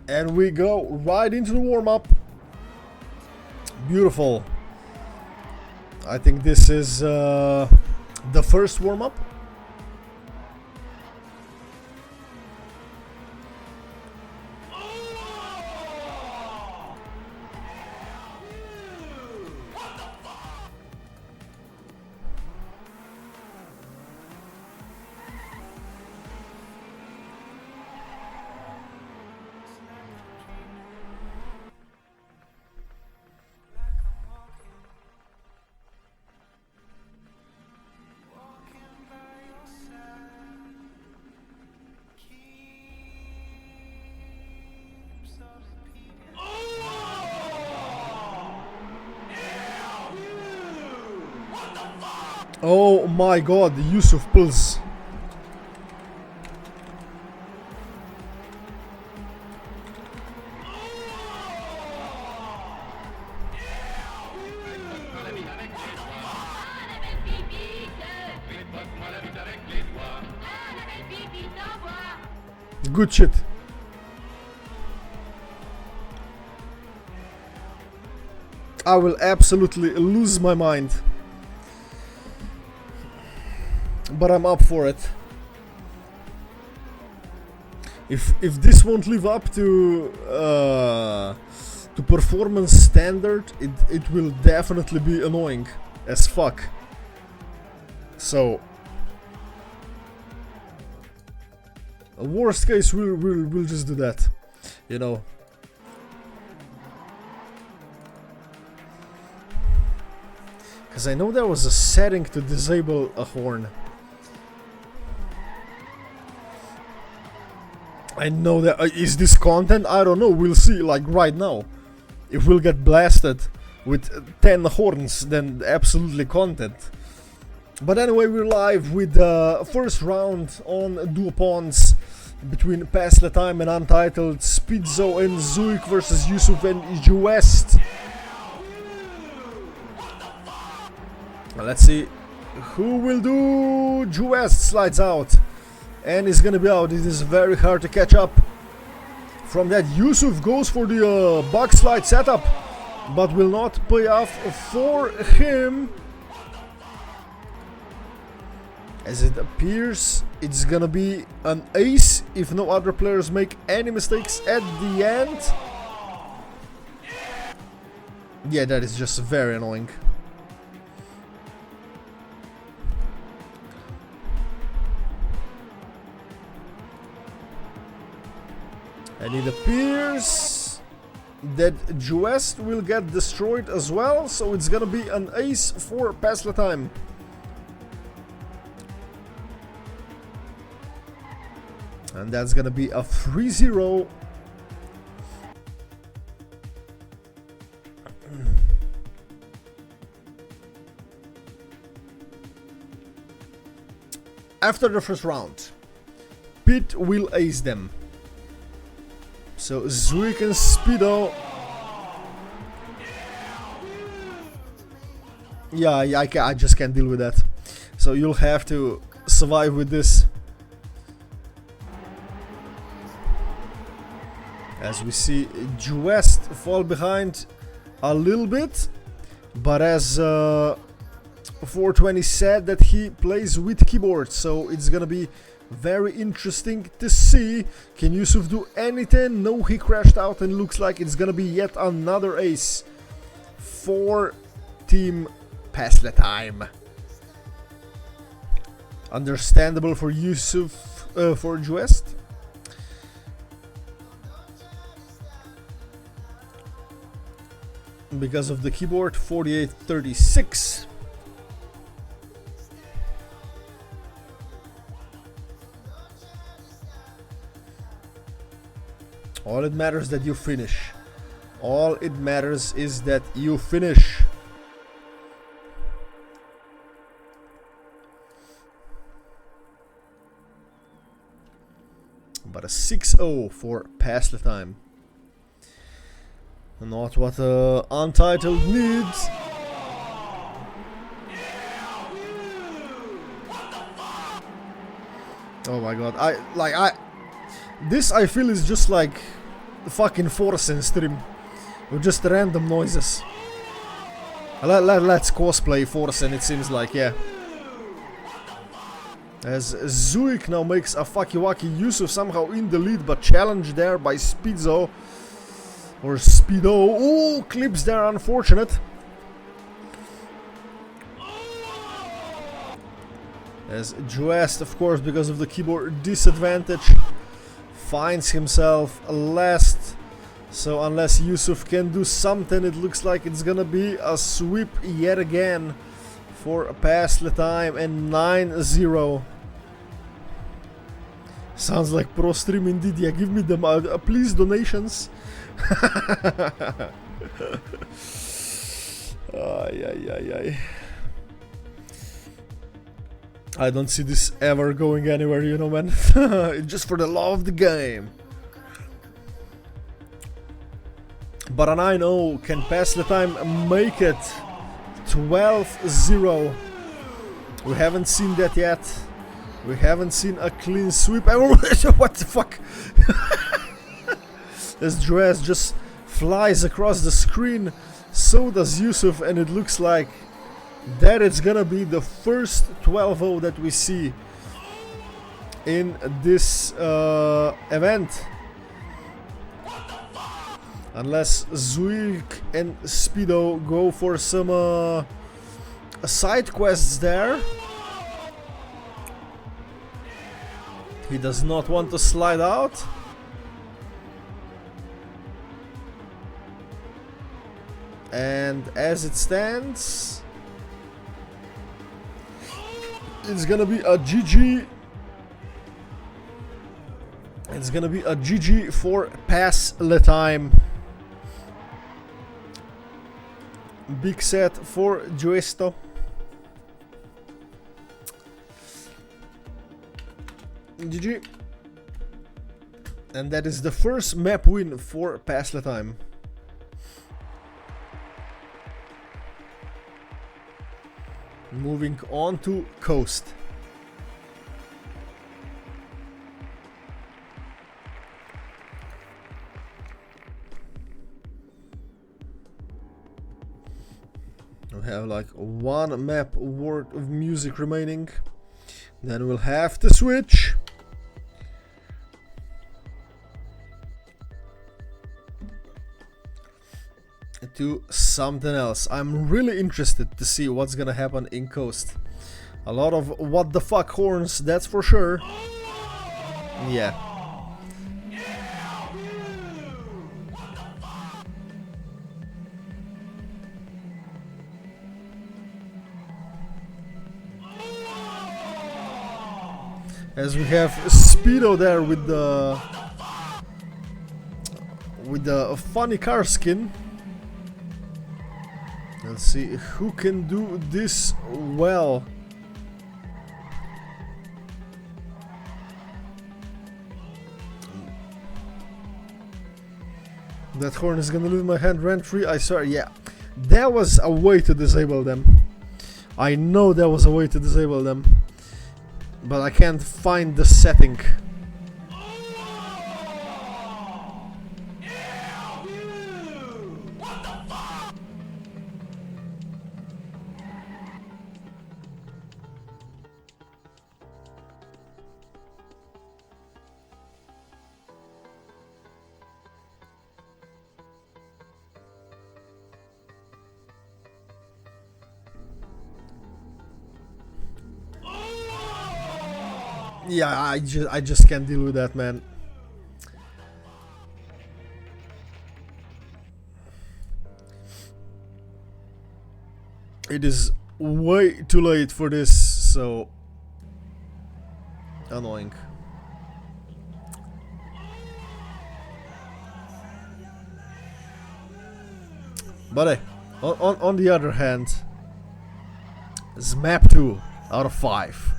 And we go right into the warm-up. Beautiful. I think this is the first warm-up. Oh my god, the Yusuf pulls. Good shit. I will absolutely lose my mind. But I'm up for it. If this won't live up to performance standard, it will definitely be annoying as fuck. So, worst case, we'll just do that, you know. Because I know there was a setting to disable a horn. I know that. Is this content? I don't know. We'll see, like right now. If we'll get blasted with 10 horns, then absolutely content. But anyway, we're live with the first round on duopons between Pass the Time and Untitled, Speedou and Zuick versus Yusuf and Juest. Let's see who will do. Juest slides out and is gonna be out. It is very hard to catch up. From that, Yusuf goes for the box slide setup, but will not pay off for him. As it appears, it's gonna be an ace if no other players make any mistakes at the end. Yeah, that is just very annoying. And it appears that Juest will get destroyed as well, so it's gonna be an ace for Pass the Time. And that's gonna be a 3-0. After the first round, Pit will ace them. So Zuick and Speedou. Yeah, I just can't deal with that. So you'll have to survive with this. As we see Juest fall behind a little bit, but as 420 said that he plays with keyboard, so it's gonna be very interesting to see. Can Yusuf do anything? No, he crashed out, and looks like it's gonna be yet another ace for Team Pass the Time. Understandable for Yusuf, for Juest. Because of the keyboard, 48-36. All it matters that you finish. All it matters is that you finish. But a 6-0 for Pass the Time. Not what Untitled needs. Oh my god, this I feel is just like fucking Forsen stream. With just random noises. Let's cosplay Forsen, it seems like, yeah. As Zuick now makes a fucky-wacky Yusuf somehow in the lead, but challenged there by Speedo. Or Speedou. Ooh, clips there, unfortunate. As Juest, of course, because of the keyboard disadvantage, finds himself last. So unless Yusuf can do something, it looks like it's gonna be a sweep yet again for Pass the Time and 9-0. Sounds like pro stream indeed. Yeah, give me them, please, donations. Ay. I don't see this ever going anywhere, you know, man. Just for the love of the game. But a 9-0 can Pass the Time make it 12-0. We haven't seen that yet. We haven't seen a clean sweep. What the fuck? As Juest just flies across the screen, so does Yusuf, and it looks like that it's gonna be the first 12-0 that we see in this event. Unless Zuick and Speedo go for some side quests there. He does not want to slide out. And as it stands, it's gonna be a GG. It's gonna be a GG for Pass the Time. Big set for Juesto. GG. And that is the first map win for Pass the Time. Moving on to Coast. We have like one map worth of music remaining. Then we'll have to switch. To something else. I'm really interested to see what's gonna happen in Coast. A lot of what the fuck horns, that's for sure. Yeah. As we have Speedo there with the funny car skin. Let's see who can do this well. That horn is gonna leave my hand rent-free, I swear. Yeah, there was a way to disable them. I know there was a way to disable them, but I can't find the setting. Yeah, I just can't deal with that, man. It is way too late for this, so annoying. But hey, on the other hand, it's map 2 out of 5.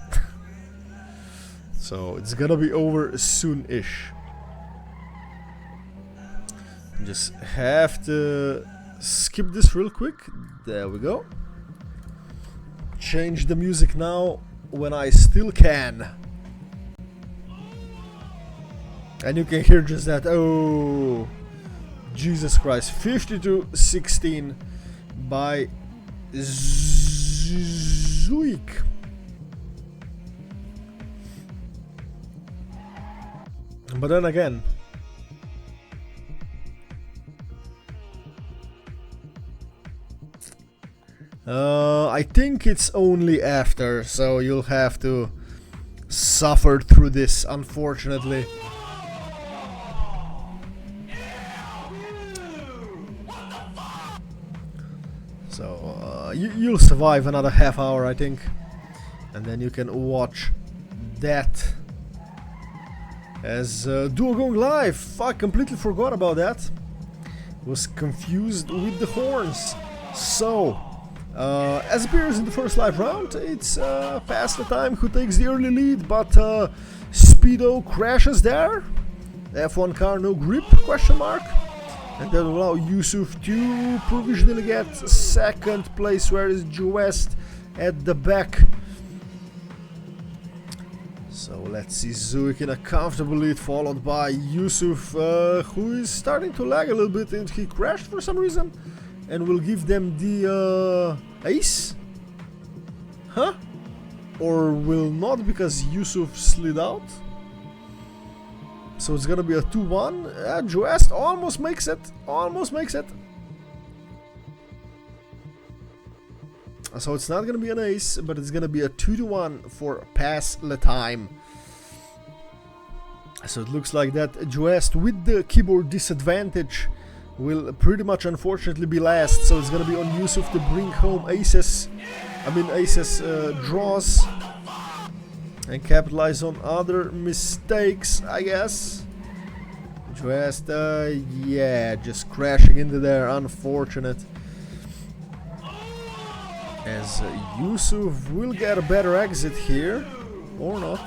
So it's gonna be over soon-ish. Just have to skip this real quick. There we go. Change the music now when I still can. And you can hear just that. Oh, Jesus Christ. 52-16 by Zuick. But then again, I think it's only after, so you'll have to suffer through this, unfortunately. So you'll survive another half hour, I think, and then you can watch that as duo going live. Fuck, completely forgot about that. Was confused with the horns. So as appears in the first live round, it's past the time who takes the early lead, but Speedou crashes there. F1 car no grip, question mark. And that will allow Yusuf to provisionally get second place, whereas Juest at the back. So let's see Zuick in a comfortable lead, followed by Yusuf, who is starting to lag a little bit, and he crashed for some reason. And will give them the ace? Huh? Or will not, because Yusuf slid out? So it's gonna be a 2-1. Juest almost makes it. Almost makes it. So it's not gonna be an ace, but it's gonna be a 2-1 for pass le time. So it looks like that Juest, with the keyboard disadvantage, will pretty much unfortunately be last. So it's gonna be on Yusuf to bring home aces. Draws. And capitalize on other mistakes, I guess. Juest, yeah, just crashing into there, unfortunate. As Yusuf will get a better exit here, or not.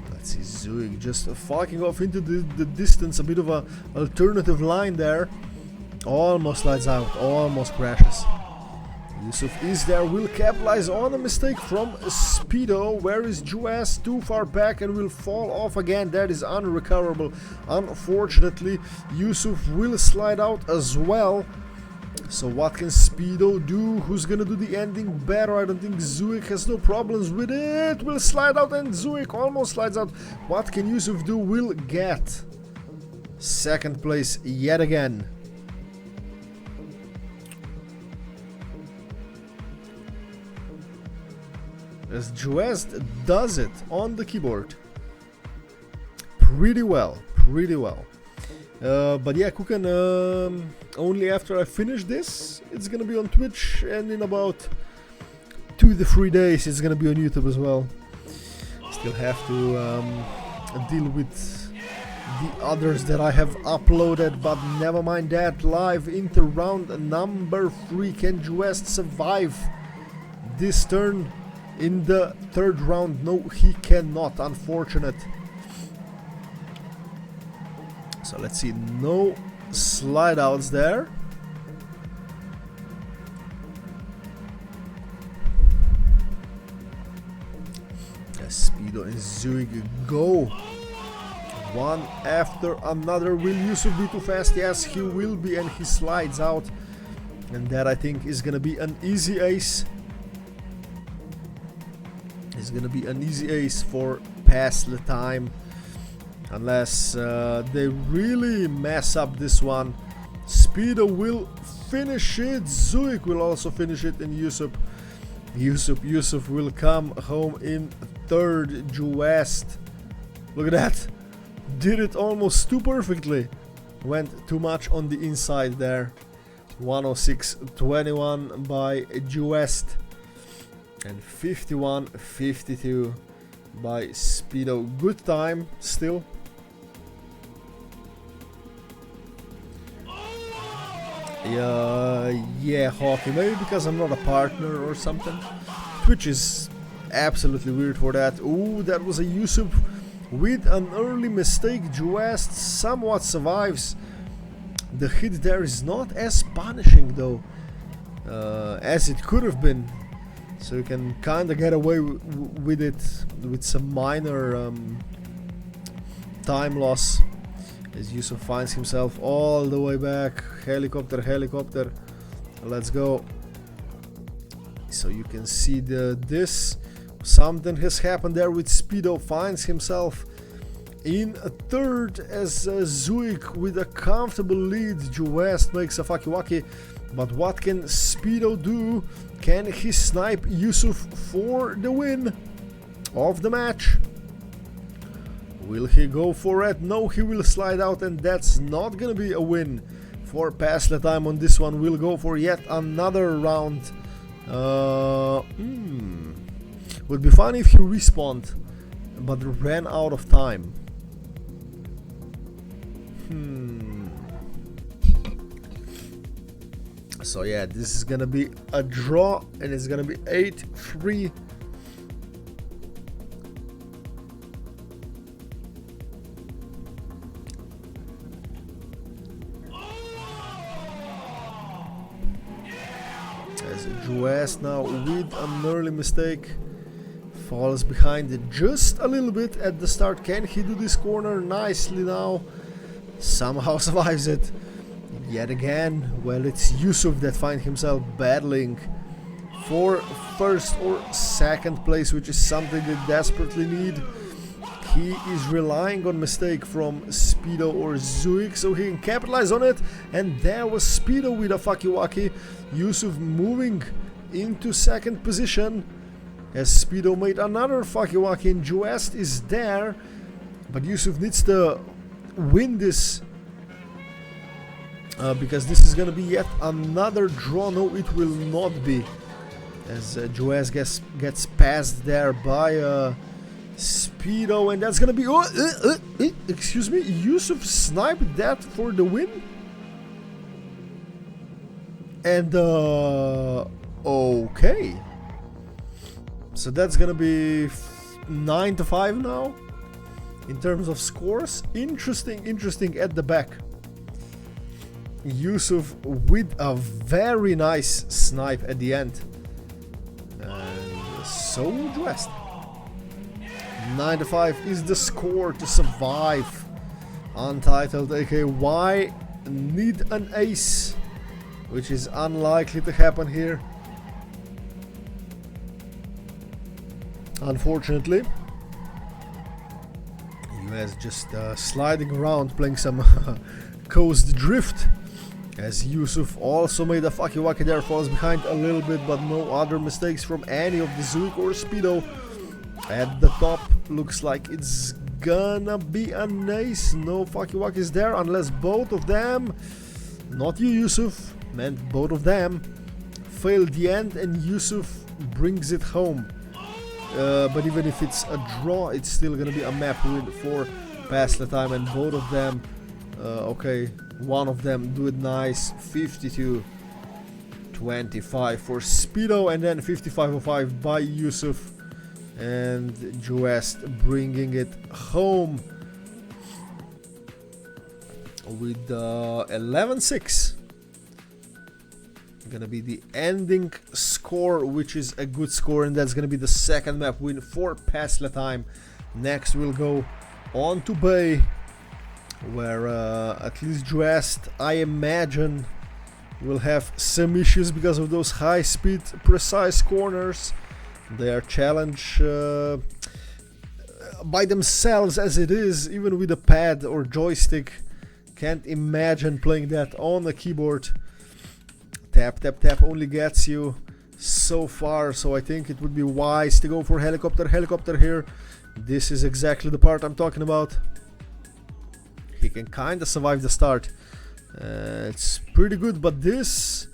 Let's see, Zuick just fucking off into the distance, a bit of a alternative line there. Almost slides out, almost crashes. Yusuf is there, will capitalize on a mistake from Speedou. Where is Juest? Too far back and will fall off again. That is unrecoverable. Unfortunately, Yusuf will slide out as well. So what can Speedou do? Who's gonna do the ending better? I don't think Zuick has no problems with it. Will slide out, and Zuick almost slides out. What can Yusuf do? Will get second place yet again. As Juest does it on the keyboard pretty well, but yeah, Kukan, only after I finish this, it's gonna be on Twitch, and in about 2 to 3 days it's gonna be on YouTube as well. Still have to deal with the others that I have uploaded, but never mind that. Live into round number 3. Can Juest survive this turn in the third round? No, he cannot, unfortunate. So let's see, no slide outs there. As Speedou and Zuick go one after another. Will Yusuf be too fast? Yes, he will be, and he slides out. And that, I think, is gonna be an easy ace. It's gonna be an easy ace for pass the time, unless they really mess up this one. Speedou will finish it. Zuick will also finish it, and Yusuf will come home in third. Juest, look at that, did it almost too perfectly. Went too much on the inside there. 106.21 by Juest. And 51.52 by Speedou. Good time still. Yeah, Hockey. Maybe because I'm not a partner or something. Twitch is absolutely weird for that. Ooh, that was a Yusuf with an early mistake. Juest somewhat survives. The hit there is not as punishing though, as it could have been. So you can kind of get away with it with some minor time loss, as Yusuf finds himself all the way back. Helicopter, helicopter. Let's go. So you can see this. Something has happened there with Speedou. Finds himself in a third as Zuick with a comfortable lead. Juest makes a fakiwaki. But what can Speedou do? Can he snipe Yusuf for the win of the match? Will he go for it? No, he will slide out, and that's not gonna be a win for Pass the Time on this one. We'll go for yet another round. Would be fun if he respawned, but ran out of time. So yeah, this is gonna be a draw, and it's gonna be 8-3. As Juest now with an early mistake falls behind it just a little bit at the start. Can he do this corner nicely now? Somehow survives it. Yet again, well, it's Yusuf that finds himself battling for first or second place, which is something they desperately need. He is relying on mistake from Speedou or Zuick, so he can capitalize on it. And there was Speedou with a fakiwaki. Yusuf moving into second position as Speedou made another fakiwaki, and Juest is there. But Yusuf needs to win this. Because this is gonna be yet another draw. No, it will not be, as Juest gets passed there by Speedou, and that's gonna be excuse me, Yusuf sniped that for the win. And okay, so that's gonna be 9-5 now in terms of scores. Interesting at the back. Yusuf with a very nice snipe at the end, and so Juest. 9-5 is the score to survive Untitled. AKY need an ace, which is unlikely to happen here, unfortunately. Juest just sliding around, playing some coast drift, as Yusuf also made a fakiwaki there, falls behind a little bit, but no other mistakes from any of the Zuick or Speedou. At the top, looks like it's gonna be an ace. No fakiwakis there, unless both of them, not you Yusuf, meant both of them, failed the end, and Yusuf brings it home. But even if it's a draw, it's still gonna be a map win for Pass the Time, and both of them, okay, one of them do it nice. 52-25 for Speedou, and then 55-05 by Yusuf, and Juest bringing it home with 11-6. Gonna be the ending score, which is a good score, and that's gonna be the second map win for Pass the Time. Next we'll go on to Bay, where at least Juest, I imagine, will have some issues because of those high-speed, precise corners. They are challenged by themselves as it is, even with a pad or joystick. Can't imagine playing that on the keyboard. Tap, tap, tap only gets you so far, so I think it would be wise to go for helicopter here. This is exactly the part I'm talking about. He can kind of survive the start. It's pretty good, but this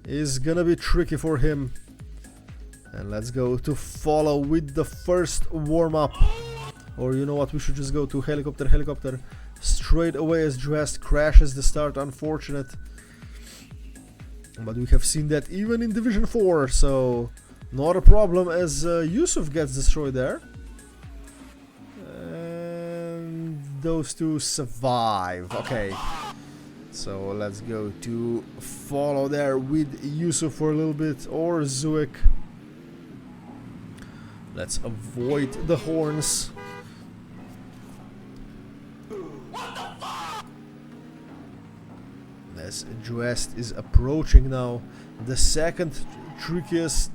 is gonna be tricky for him. And let's go to follow with the first warm-up. Or you know what, we should just go to helicopter straight away as Juest crashes the start. Unfortunate. But we have seen that even in Division 4, so not a problem, as Yusuf gets destroyed there. And those two survive. Okay. So let's go to follow there with Yusuf for a little bit, or Zuick. Let's avoid the horns. As Juest is approaching now the second trickiest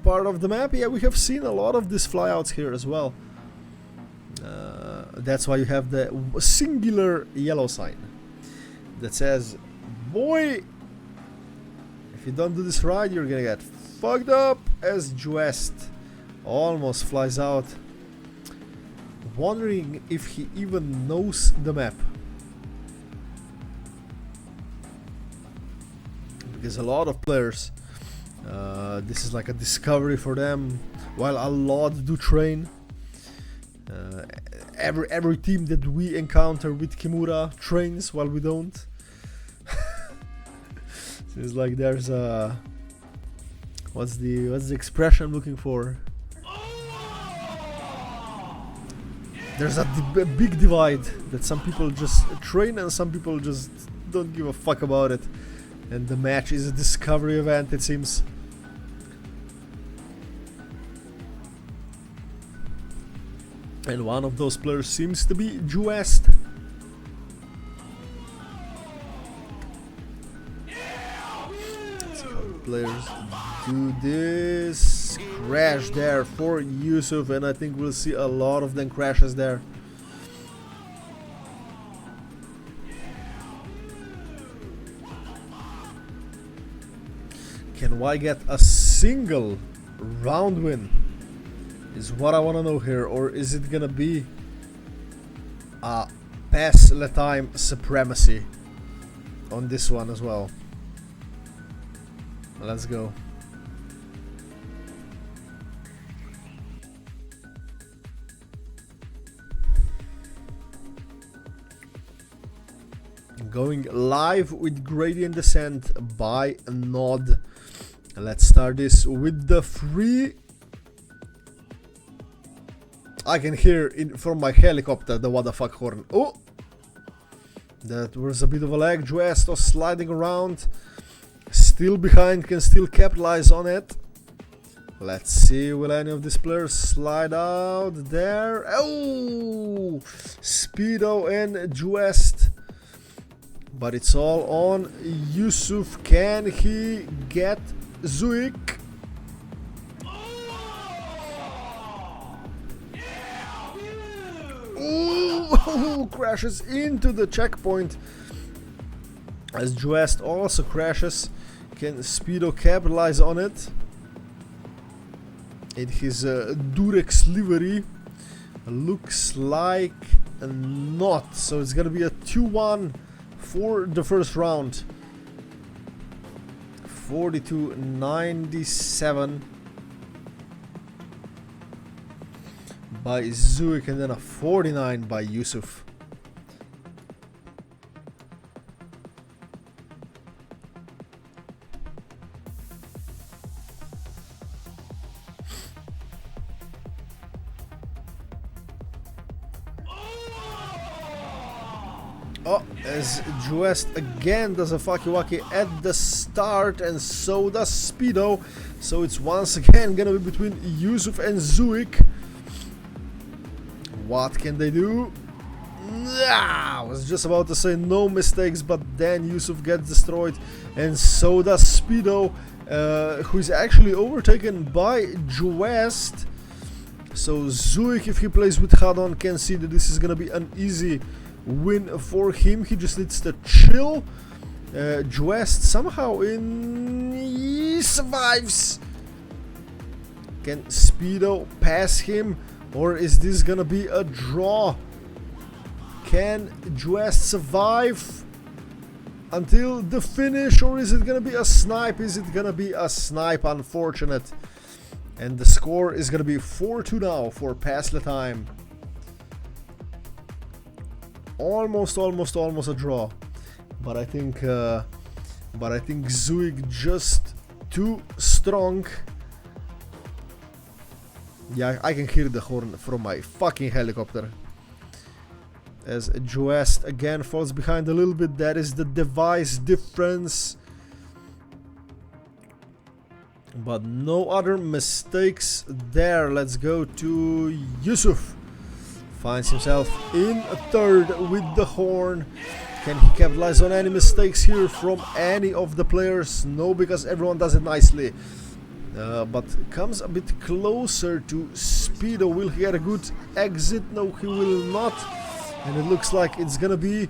part of the map. Yeah, we have seen a lot of these flyouts here as well. That's why you have the singular yellow sign that says, boy, if you don't do this right, you're gonna get fucked up. As Juest almost flies out, wondering if he even knows the map. Because a lot of players, this is like a discovery for them, while a lot do train. Every team that we encounter with Kimura trains while we don't. So it's like there's a what's the expression I'm looking for? There's a big divide that some people just train and some people just don't give a fuck about it. And the match is a discovery event, it seems. And one of those players seems to be Juest. Let's see how the players do this. Crash there for Yusuf, and I think we'll see a lot of them crashes there. Can Y get a single round win? Is what I want to know here, or is it gonna be a pass le time supremacy on this one as well? Let's go. Going live with Gradient Descent by Nod. Let's start this with the free. I can hear from my helicopter the what the fuck horn. Oh! That was a bit of a lag. Juest was sliding around. Still behind, can still capitalize on it. Let's see, will any of these players slide out there? Oh! Speedou and Juest. But it's all on Yusuf. Can he get Zuick? Ooh, crashes into the checkpoint. As Juest also crashes. Can Speedou capitalize on it? In his Durex livery. Looks like not. So it's gonna be a 2-1 for the first round. 42-97 by Zuick, and then a 49 by Yusuf. Oh, as Juest again does a fucky-wacky at the start, and so does Speedou. So it's once again gonna be between Yusuf and Zuick. What can they do? I was just about to say no mistakes, but then Yusuf gets destroyed, and so does Speedou, who is actually overtaken by Juest. So Zuick, if he plays with Hadon, can see that this is gonna be an easy win for him. He just needs to chill. Juest somehow he survives. Can Speedou pass him, or is this gonna be a draw? Can Juest survive until the finish, or is it gonna be a snipe? Is it gonna be a snipe? Unfortunate. And the score is gonna be 4-2 now for Pass the Time. Almost a draw, but I think Zuick just too strong. Yeah, I can hear the horn from my fucking helicopter. As Juest again falls behind a little bit. That is the device difference. but no other mistakes there. Let's go to Yusuf. Finds himself in a third with the horn. Can he capitalize on any mistakes here from any of the players? No, because everyone does it nicely. But comes a bit closer to Speedou. Will he get a good exit? No, he will not. And it looks like it's gonna be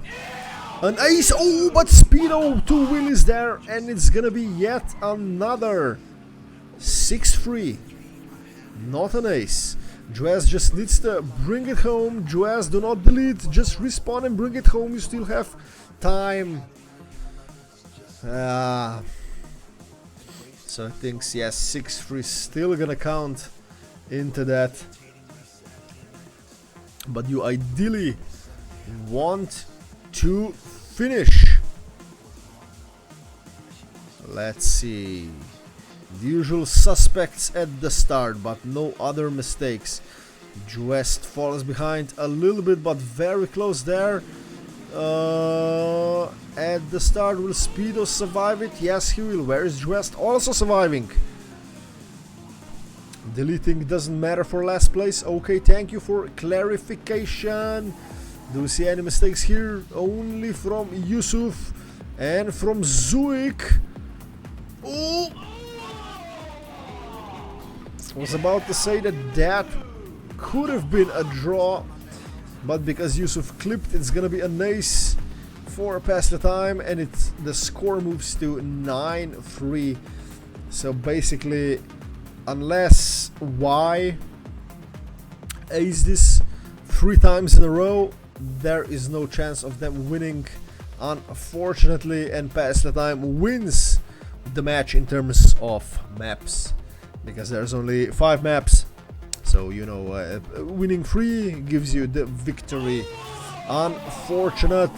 an ace. Oh, but Speedou 2 wheelies there, and it's gonna be yet another 6-3. Not an ace. Juest just needs to bring it home. Juest, do not delete, just respawn and bring it home. You still have time. So I think, yes, 6-3 still gonna count into that. But you ideally want to finish. Let's see. The usual suspects at the start, but no other mistakes. Juest falls behind a little bit, but very close there. At the start, will Speedou survive it? Yes, he will. Where is Juest? Also surviving. Deleting doesn't matter for last place. Okay, thank you for clarification. Do you see any mistakes here? Only from Yusuf and from Zuick. Oh! I was about to say that could have been a draw, but because Yusuf clipped, it's gonna be an ace for past the time, and the score moves to 9-3. So basically, unless Y ace this 3 times in a row, there is no chance of them winning, unfortunately, and past the time wins the match in terms of maps, because there's only 5 maps. So, you know, winning 3 gives you the victory. Unfortunate.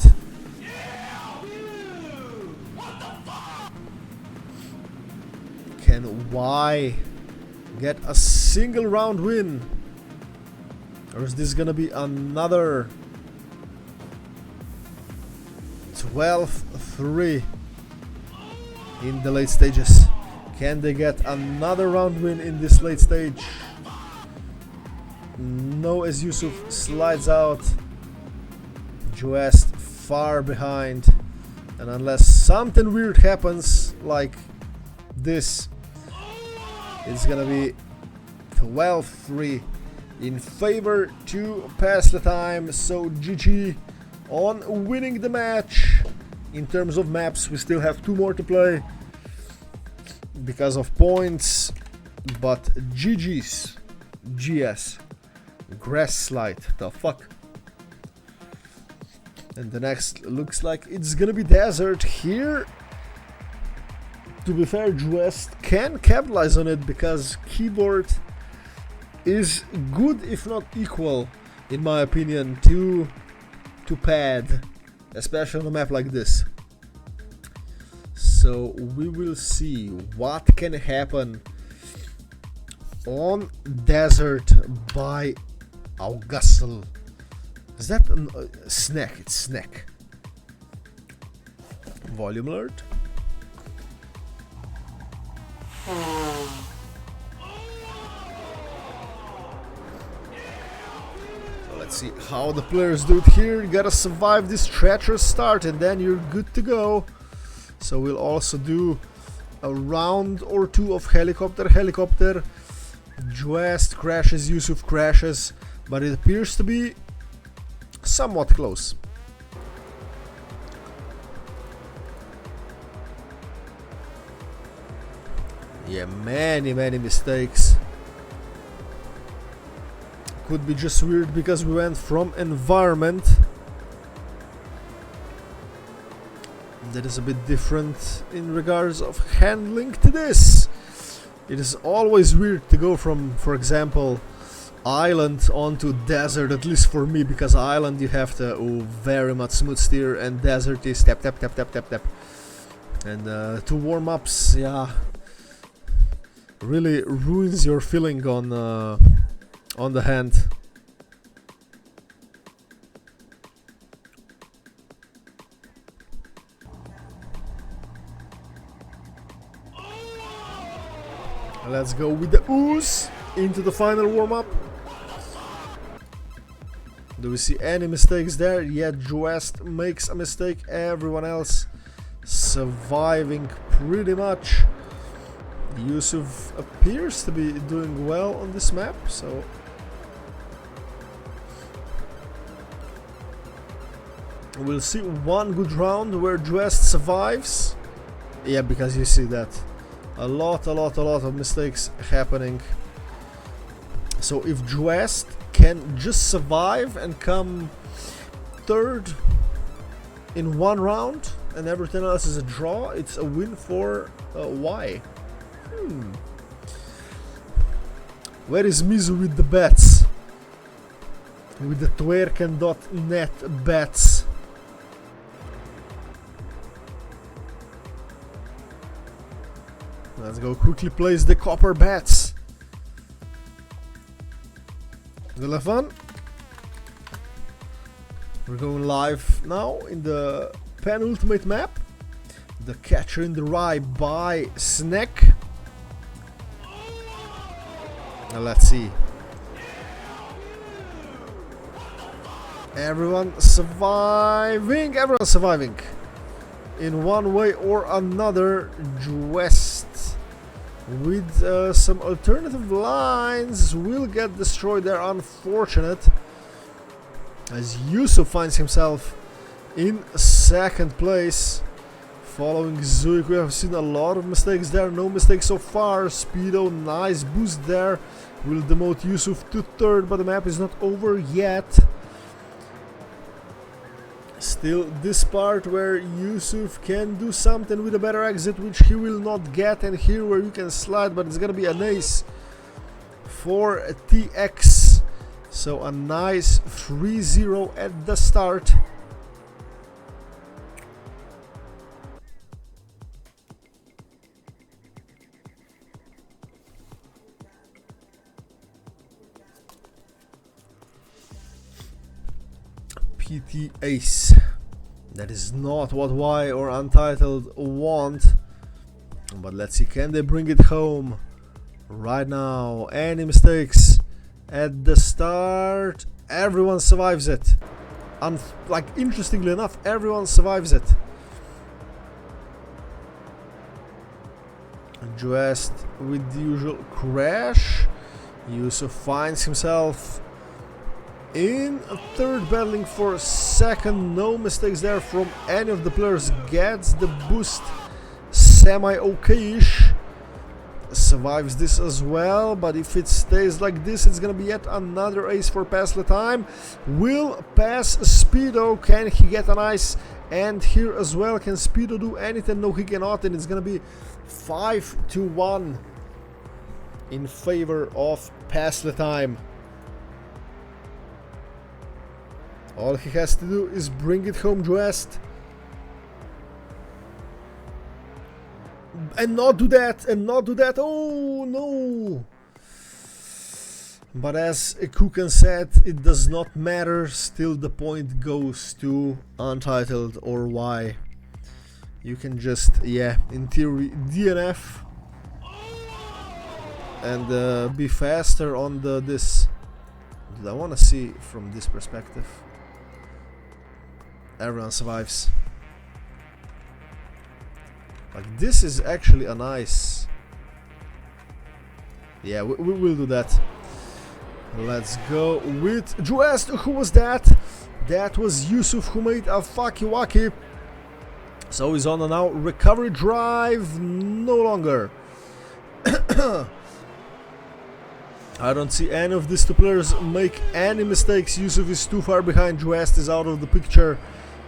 Can Y get a single round win? Or is this gonna be another 12-3 in the late stages? Can they get another round win in this late stage? No, as Yusuf slides out. Juest far behind. And unless something weird happens like this, it's gonna be 12-3 in favor to pass the time. So GG on winning the match. In terms of maps, we still have 2 more to play because of points, but GG's. GS. Grass slide, the fuck. And the next looks like it's gonna be desert here. To be fair, Juest can capitalize on it because keyboard is good, if not equal, in my opinion, to pad, especially on a map like this. So we will see what can happen on desert by Augustle. Is that a snack? It's snack. Volume alert. So let's see how the players do it here. You gotta survive this treacherous start and then you're good to go. So we'll also do a round or 2 of helicopter. Juest crashes, Yusuf crashes, but it appears to be somewhat close. Yeah, many mistakes. Could be just weird because we went from environment that is a bit different in regards of handling to this. It is always weird to go from, for example, island onto desert, at least for me, because island you have to very much smooth steer, and desert is tap. And 2 warm-ups, yeah, really ruins your feeling on the hand. Let's go with the ooze into the final warm-up. Do we see any mistakes there? Yeah, Juest makes a mistake. Everyone else surviving pretty much. Yusuf appears to be doing well on this map, so we'll see one good round where Juest survives. Yeah, because you see that a lot of mistakes happening. So if Juest can just survive and come third in one round and everything else is a draw, it's a win for Y. Where is Mizu with the bets? With the twerken.net bets. Let's go quickly place the copper bets. We'll have fun. We're going live now in the penultimate map. The Catcher in the Rye by Snack. Now let's see. Everyone surviving. In one way or another. Juest with some alternative lines will get destroyed there. Unfortunate. As Yusuf finds himself in second place. Following Zuick, we have seen a lot of mistakes there. No mistakes so far. Speedou, nice boost there. Will demote Yusuf to third, but the map is not over yet. Still this part where Yusuf can do something with a better exit, which he will not get, and here where you can slide, but it's gonna be an ace for TX. So a nice 3-0 at the start. PT Ace. That is not what Y or Untitled want. But let's see, can they bring it home right now? Any mistakes at the start? Everyone survives it. Like, interestingly enough, everyone survives it. Juest with the usual crash. Yusuf finds himself in third, battling for second. No mistakes there from any of the players. Gets the boost semi-okay-ish. Survives this as well, but if it stays like this, it's gonna be yet another ace for Pass the Time. Will pass Speedou. Can he get an ice? And here as well, can Speedou do anything? No, he cannot, and it's gonna be 5-1 in favor of Pass the Time. All he has to do is bring it home, Juest. And not do that, Oh no! But as Kukan said, it does not matter. Still the point goes to Untitled or Y. You can just, yeah, in theory, DNF. And be faster on this. I want to see from this perspective. Everyone survives. Like, this is actually a nice... Yeah, we will do that. Let's go with Juest. Who was that? That was Yusuf, who made a fucky wacky. So he's on a now recovery drive. No longer. I don't see any of these two players make any mistakes. Yusuf is too far behind. Juest is out of the picture.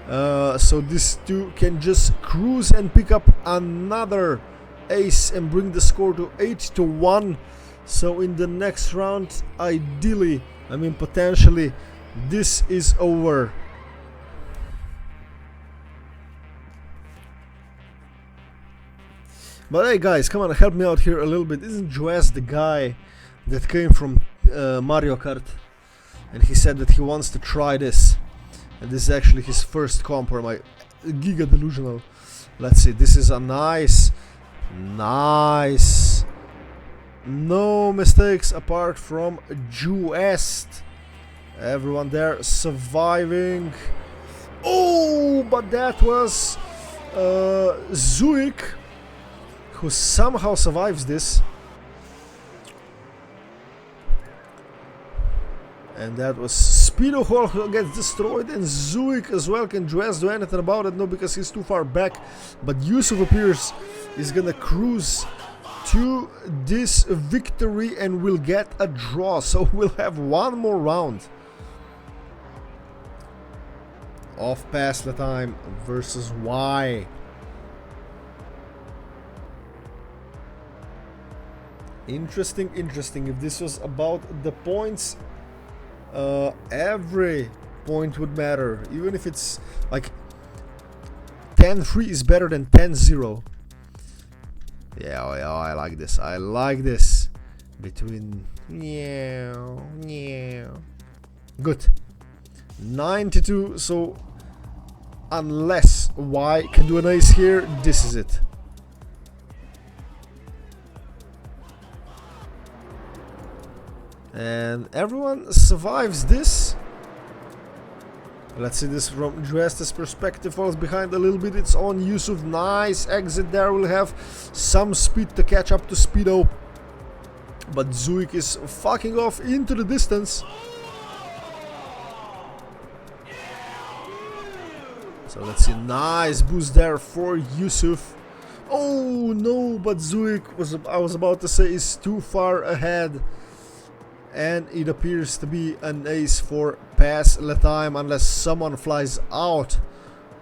So these two can just cruise and pick up another ace and bring the score to 8-1. So in the next round, ideally, I mean potentially, this is over. But hey guys, come on, help me out here a little bit. Isn't Juest the guy that came from Mario Kart? And he said that he wants to try this. And this is actually his first comp, or my Giga Delusional. Let's see, this is a nice No mistakes apart from Juest. Everyone there surviving. Oh, but that was Zuick, who somehow survives this. And that was Speedou who gets destroyed, and Zuick as well. Can Juest do anything about it? No, because he's too far back. But Yusuf appears, is gonna cruise to this victory and will get a draw. So we'll have one more round of Pass the Time versus Y. Interesting. If this was about the points, every point would matter, even if it's like 10-3 is better than 10-0. Yeah, I like this. Between good 92. So unless Y can do an ace here, this is it. And everyone survives this. Let's see this from Juest's perspective. Falls behind a little bit. It's on Yusuf. Nice exit there. We'll have some speed to catch up to Speedou. But Zuick is fucking off into the distance. So let's see. Nice boost there for Yusuf. Oh no, but Zuick I was about to say, is too far ahead. And it appears to be an ace for Pass the Time, unless someone flies out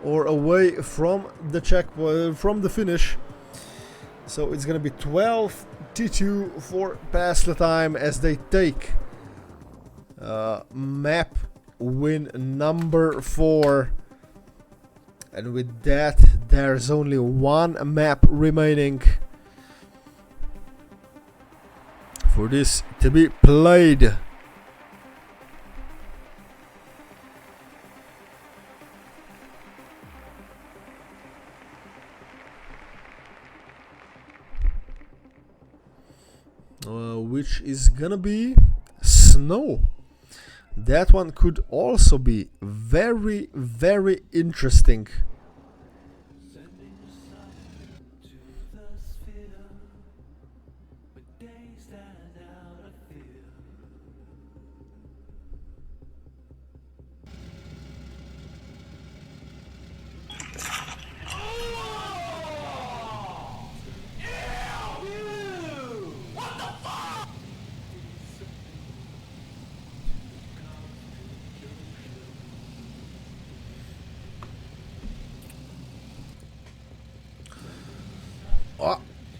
or away from the checkpoint, from the finish. So it's gonna be 12-2 for Pass the Time as they take map win number 4. And with that, there's only one map remaining for this to be played. Which is gonna be snow. That one could also be very, very interesting.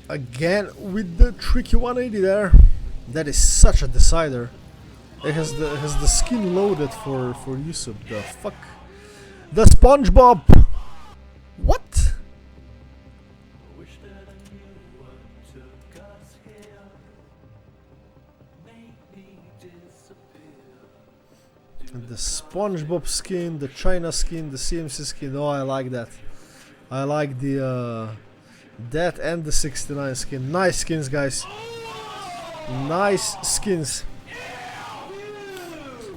Again with the tricky 180 there. That is such a decider. It has the skin loaded for Yusuf. The fuck? The SpongeBob! What? The SpongeBob skin, the China skin, the CMC skin. Oh, I like that. I like the that and the 69 skin. Nice skins, guys. Nice skins.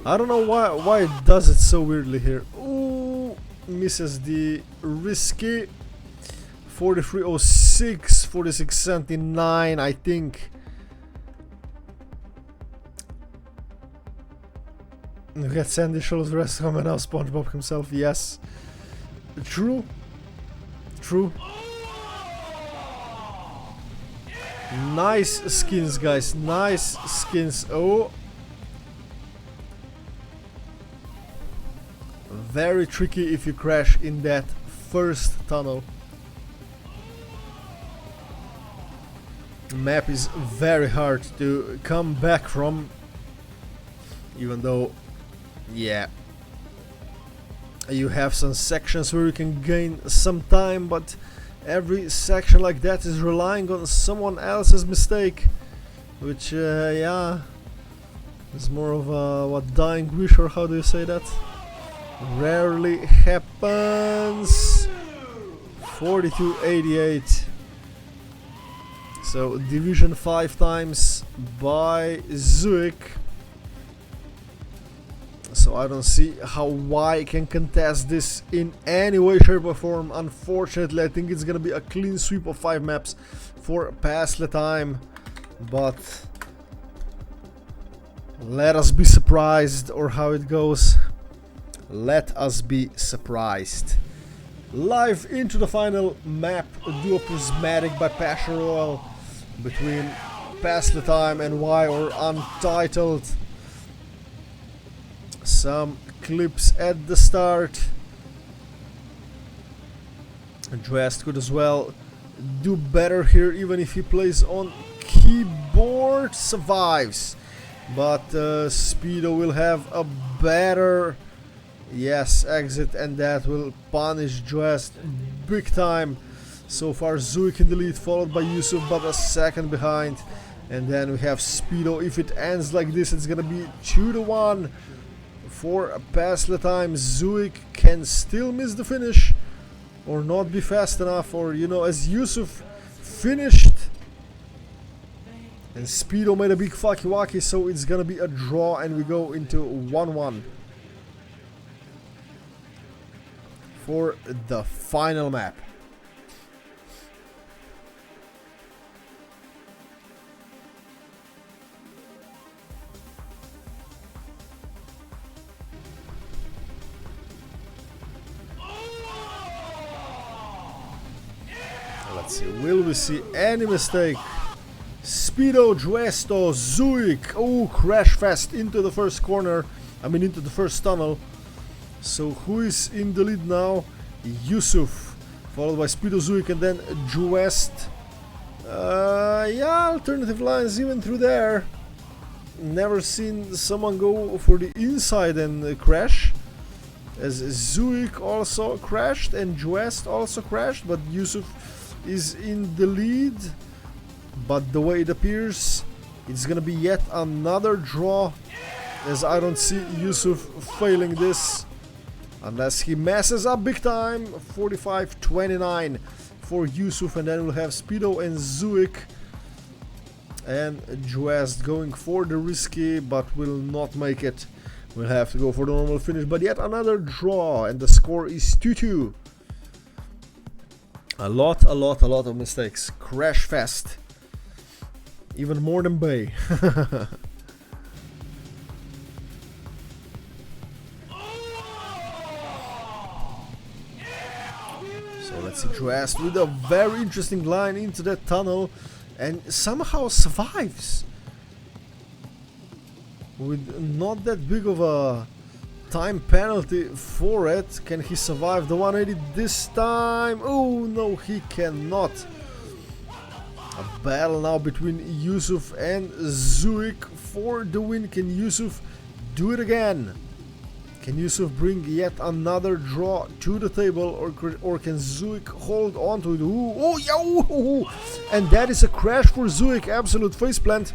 I don't know why it does it so weirdly here. Ooh, misses the risky 43.06, 46.79, I think. We got Sandy shows the rest coming out. SpongeBob himself, yes. True. Nice skins, guys. Nice skins. Oh. Very tricky if you crash in that first tunnel. The map is very hard to come back from. Even though, yeah, you have some sections where you can gain some time, but every section like that is relying on someone else's mistake, which yeah, is more of a dying wish, or how do you say that? Rarely happens. 42.88. So division 5 times by Zuick. So I don't see how Y can contest this in any way, shape or form. Unfortunately, I think it's gonna be a clean sweep of 5 maps for Pass the Time. But let us be surprised, or how it goes. Let us be surprised. Live into the final map, Duo Prismatic by Passion Royal between Pass the Time and Y, or Untitled. Some clips at the start. Juest could as well do better here, even if he plays on keyboard. Survives, but Speedou will have a better exit, and that will punish Juest big time. So far Zuick in the lead, followed by Yusuf, but a second behind. And then we have Speedou. If it ends like this, it's gonna be 2-1 for Pass the Time. Zuick can still miss the finish, or not be fast enough, or as Yusuf finished and Speedou made a big fucky wacky, so it's gonna be a draw and we go into 1-1 for the final map. Let's see, will we see any mistake? Speedou, Juest, or Zuick. Oh, crash fast into the first corner. I mean, into the first tunnel. So who is in the lead now? Yusuf, followed by Speedou, Zuick, and then Juest. Yeah, alternative lines even through there. Never seen someone go for the inside and crash. As Zuick also crashed and Juest also crashed, but Yusuf is in the lead. But the way it appears, it's gonna be yet another draw, as I don't see Yusuf failing this unless he messes up big time. 45-29 for Yusuf, and then we'll have Speedou and Zuick, and Juest going for the risky but will not make it. We'll have to go for the normal finish, but yet another draw, and the score is 2-2. A lot of mistakes. Crash fast. Even more than Bay. So let's see Juest with a very interesting line into that tunnel, and somehow survives with not that big of a time penalty for it. Can he survive the 180 this time? Oh no, he cannot. A battle now between Yusuf and Zuick for the win. Can Yusuf do it again? Can Yusuf bring yet another draw to the table, or can Zuick hold on to it? Ooh, oh yeah, ooh, and that is a crash for Zuick. Absolute faceplant.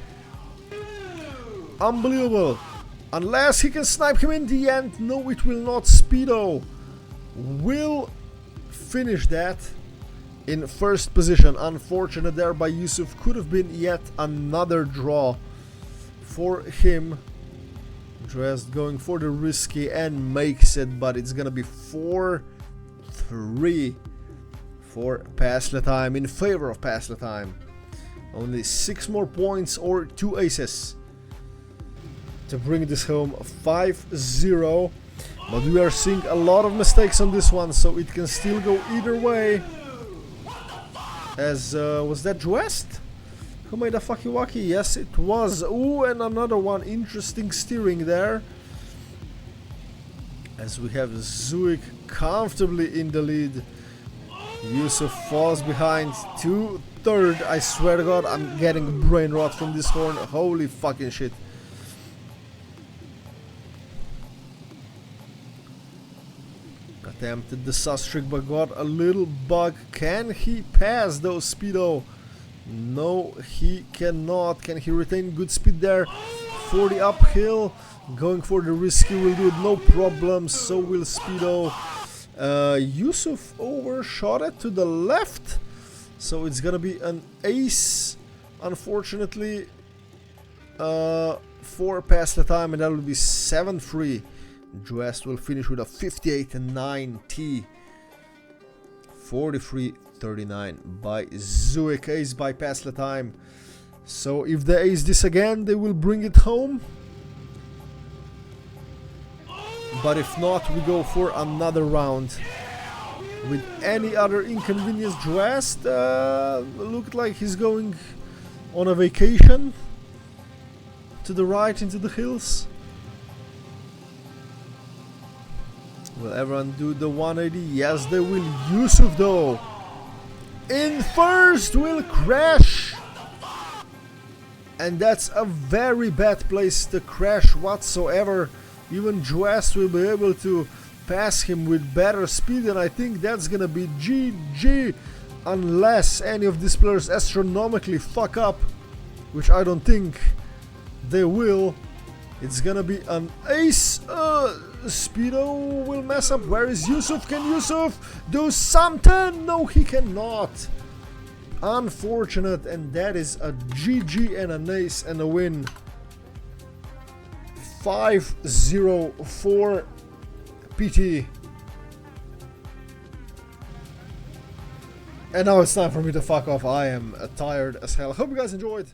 Unbelievable. Unless he can snipe him in the end. No, it will not. Speedou will finish that in first position. Unfortunate there by Yusuf. Could have been yet another draw for him. Juest going for the risky and makes it, but it's gonna be 4-3 for Pass the Time, in favor of Pass the Time. Only 6 more points or 2 aces to bring this home. 5-0, but we are seeing a lot of mistakes on this one, so it can still go either way. As was that Juest who made a fucky wacky? Yes, it was. Ooh, and another one. Interesting steering there, as we have Zuick comfortably in the lead. Yusuf falls behind to third. I swear to God, I'm getting brain rot from this horn. Holy fucking shit. Attempted the sus trick but got a little bug. Can he pass though, Speedou? No, he cannot. Can he retain good speed there for the uphill? Going for the risky will do it, no problem. So will Speedou. Yusuf overshot it to the left, so it's gonna be an ace unfortunately, 4 past the time, and that will be 7-3. Juest will finish with a 58-9 43-39 by Zuick. Ace by past the time. So if they ace this again, they will bring it home. But if not, we go for another round. With any other inconvenience, Juest looked like he's going on a vacation to the right into the hills. Will everyone do the 180? Yes, they will. Yusuf, though, in first, will crash. And that's a very bad place to crash whatsoever. Even Juest will be able to pass him with better speed, and I think that's gonna be GG. Unless any of these players astronomically fuck up, which I don't think they will. It's gonna be an ace. Speedou will mess up. Where is Yusuf? Can Yusuf do something? No, he cannot. Unfortunate, and that is a GG and an ace and a win. 5-0 PT. And now it's time for me to fuck off. I am tired as hell. Hope you guys enjoyed.